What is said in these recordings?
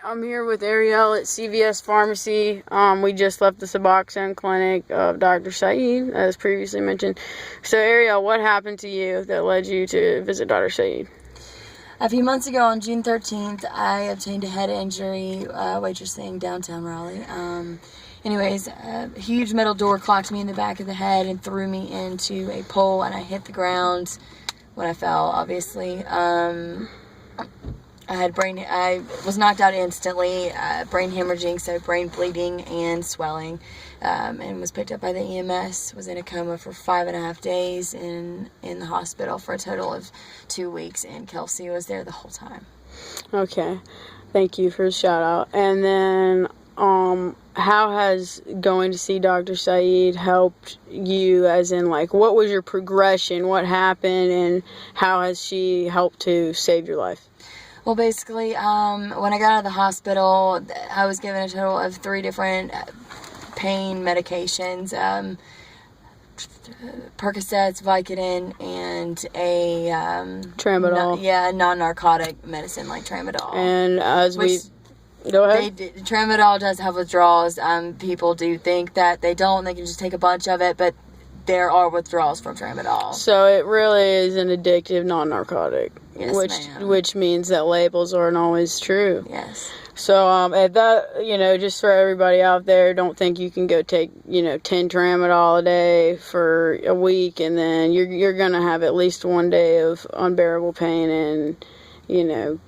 I'm here with Arielle at CVS Pharmacy. We just left the Suboxone clinic of Dr. Saeed, as previously mentioned. So, Arielle, what happened to you that led you to visit Dr. Saeed? A few months ago, on June 13th, I obtained a head injury waitressing downtown Raleigh. Anyways, a huge metal door clocked me in the back of the head and threw me into a pole, and I hit the ground when I fell, obviously. I was knocked out instantly, brain hemorrhaging, so brain bleeding and swelling, and was picked up by the EMS, was in a coma for 5.5 days in the hospital for a total of 2 weeks, and Kelsey was there the whole time. Okay, thank you for the shout out. And then, how has going to see Dr. Saeed helped you, as in, like, what was your progression, what happened, and how has she helped to save your life? Well, basically, when I got out of the hospital, I was given a total of 3 different pain medications, Percocets, Vicodin, and a Tramadol. non-narcotic medicine like Tramadol. And go ahead. Tramadol does have withdrawals. People do think that they don't. They can just take a bunch of it, but there are withdrawals from Tramadol. So it really is an addictive non-narcotic. Yes, ma'am. Which means that labels aren't always true. Yes. So at that, just for everybody out there, don't think you can go take 10 Tramadol a day for a week, and then you're gonna have at least one day of unbearable pain and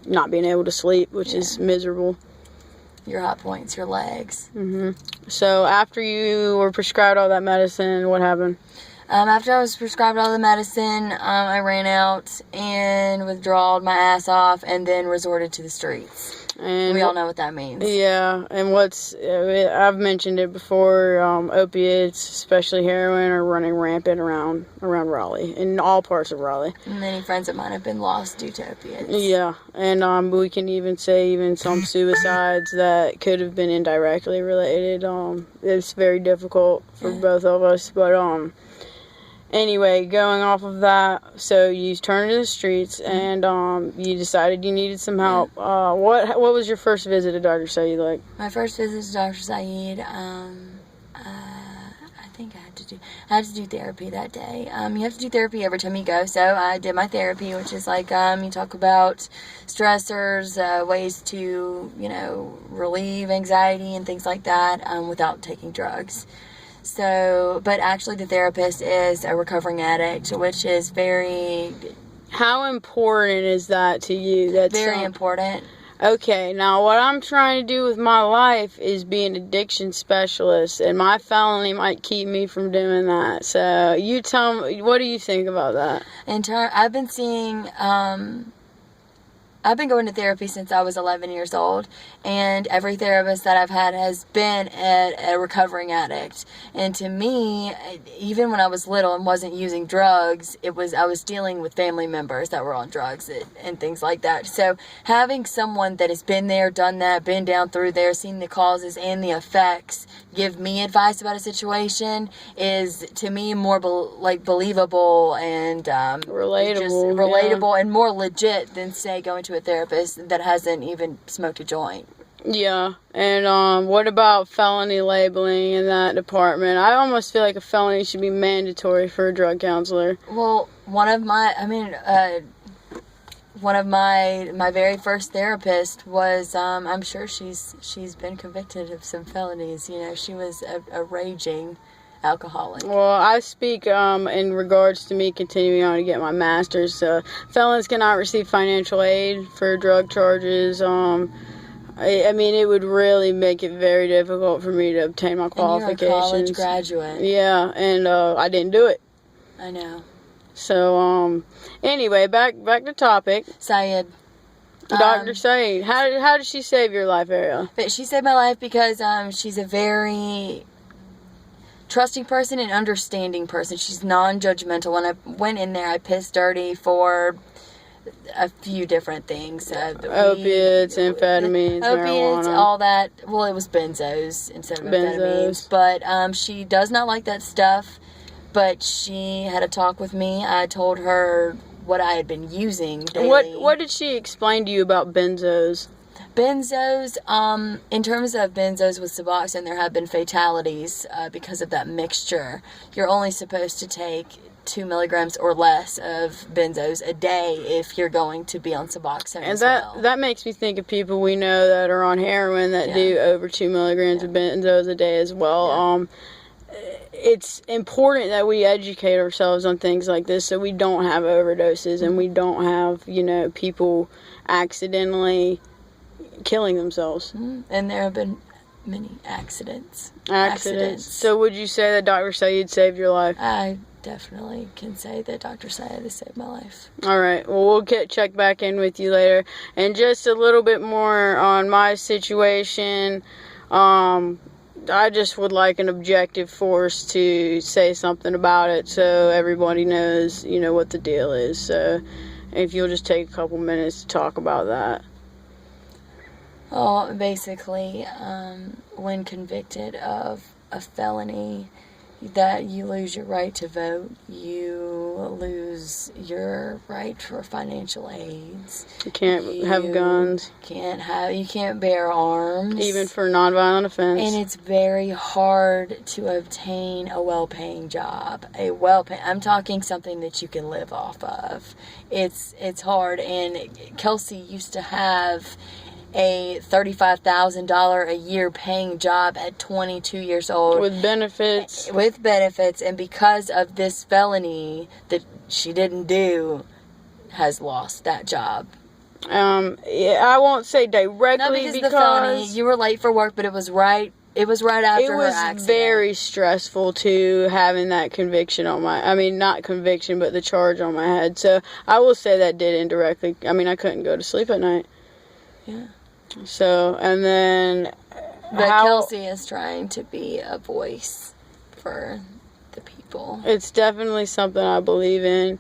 not being able to sleep, which is miserable. Your hot points, your legs. So after you were prescribed all that medicine, what happened? After I was prescribed all the medicine, I ran out and withdrawed my ass off and then resorted to the streets. And we all know what that means. Yeah, and I've mentioned it before, opiates, especially heroin, are running rampant around Raleigh, in all parts of Raleigh. Many friends of mine have been lost due to opiates. Yeah, and we can even say some suicides that could have been indirectly related. It's very difficult for both of us, but anyway, going off of that, so you turned to the streets and you decided you needed some help. What was your first visit to Dr. Saeed like? My first visit to Dr. Saeed, I think I had to do therapy that day. You have to do therapy every time you go, so I did my therapy, which is like you talk about stressors, ways to relieve anxiety and things like that without taking drugs. So, but actually the therapist is a recovering addict, which is very... How important is that to you? That's very important. Okay, now what I'm trying to do with my life is be an addiction specialist, and my felony might keep me from doing that. So, you tell me, what do you think about that? I've been going to therapy since I was 11 years old, and every therapist that I've had has been a recovering addict. And to me, even when I was little and wasn't using drugs, I was dealing with family members that were on drugs and things like that. So having someone that has been there, done that, been down through there, seen the causes and the effects, give me advice about a situation is, to me, more believable and relatable and more legit than, say, going to a therapist that hasn't even smoked a joint. Yeah, and what about felony labeling in that department? I almost feel like a felony should be mandatory for a drug counselor. Well, one of my very first therapist was, I'm sure she's been convicted of some felonies. She was a raging alcoholic. Well, I speak in regards to me continuing on to get my master's. Felons cannot receive financial aid for drug charges. It would really make it very difficult for me to obtain my qualifications. And you're a college graduate. Yeah, and I didn't do it. I know. So, anyway, back to topic. Saeed. Dr. Saeed. How did she save your life, Arielle? But she saved my life because she's a very trusting person and understanding person. She's non-judgmental. When I went in there, I pissed dirty for a few different things. Opiates, amphetamines, marijuana. All that. Well, it was benzos instead of amphetamines. But she does not like that stuff. But she had a talk with me. I told her what I had been using daily. What did she explain to you about benzos? Benzos, in terms of benzos with Suboxone, there have been fatalities because of that mixture. You're only supposed to take 2 milligrams or less of benzos a day if you're going to be on Suboxone And as well. that makes me think of people we know that are on heroin that do over 2 milligrams of benzos a day as well. It's important that we educate ourselves on things like this so we don't have overdoses and we don't have, people accidentally killing themselves. And there have been many accidents. So would you say that Dr. Saeed saved your life? I definitely can say that Dr. Saeed has saved my life. All right. Well, we'll check back in with you later. And just a little bit more on my situation. I just would like an objective force to say something about it so everybody knows, what the deal is. So if you'll just take a couple minutes to talk about that. Well, basically, when convicted of a felony, that you lose your right to vote, you lose your right for financial aids. You can't have guns. You can't bear arms. Even for nonviolent offense. And it's very hard to obtain a well-paying job. I'm talking something that you can live off of. It's hard. And Kelsey used to have a $35,000 a year paying job at 22 years old. With benefits. And because of this felony that she didn't do, has lost that job. I won't say directly because the felony, you were late for work, but it was right after her accident. It was very stressful too, having that conviction on not conviction, but the charge on my head. So I will say that did indirectly. I couldn't go to sleep at night. Yeah. So, and then... But Kelsey is trying to be a voice for the people. It's definitely something I believe in,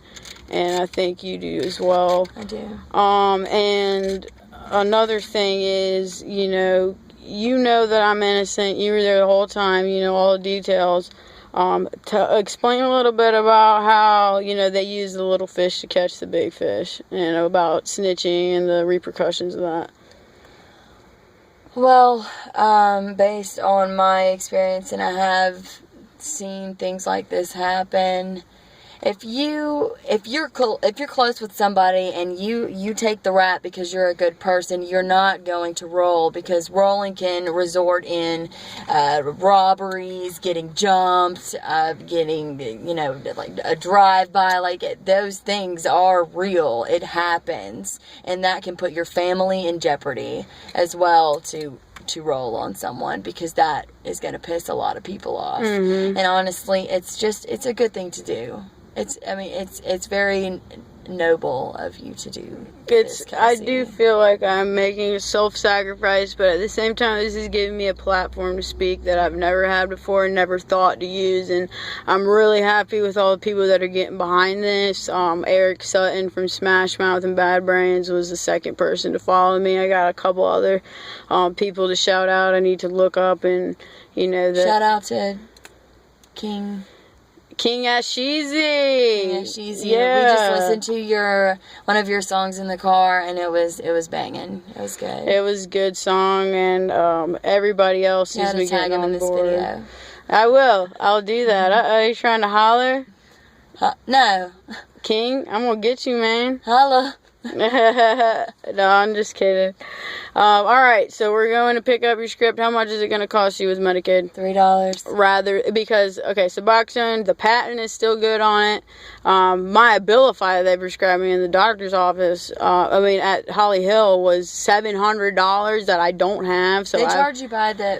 and I think you do as well. I do. And another thing is, you know that I'm innocent. You were there the whole time. You know all the details. To explain a little bit about how, they use the little fish to catch the big fish, and about snitching and the repercussions of that. Well, based on my experience, and I have seen things like this happen, if you're close with somebody and you take the rap because you're a good person, you're not going to roll, because rolling can resort in robberies, getting jumped, getting like a drive-by. Like, those things are real. It happens, and that can put your family in jeopardy as well to roll on someone, because that is going to piss a lot of people off. And honestly, it's a good thing to do. It's very noble of you to do this, Kelsey. I do feel like I'm making a self-sacrifice, but at the same time, this is giving me a platform to speak that I've never had before and never thought to use, and I'm really happy with all the people that are getting behind this. Eric Sutton from Smash Mouth and Bad Brains was the second person to follow me. I got a couple other people to shout out. I need to look up, and shout out to King Ashizi. Yeah. We just listened to one of your songs in the car, and it was banging. It was good. It was a good song, and everybody else has been getting on this board. Video. I will. I'll do that. Are you trying to holler? No. King, I'm gonna get you, man. Holla. No, I'm just kidding. Alright, so we're going to pick up your script. How much is it going to cost you with Medicaid? $3. Because Suboxone, the patent is still good on it. My Abilify they prescribed me in the doctor's office, at Holly Hill, was $700 that I don't have. So they charge you by the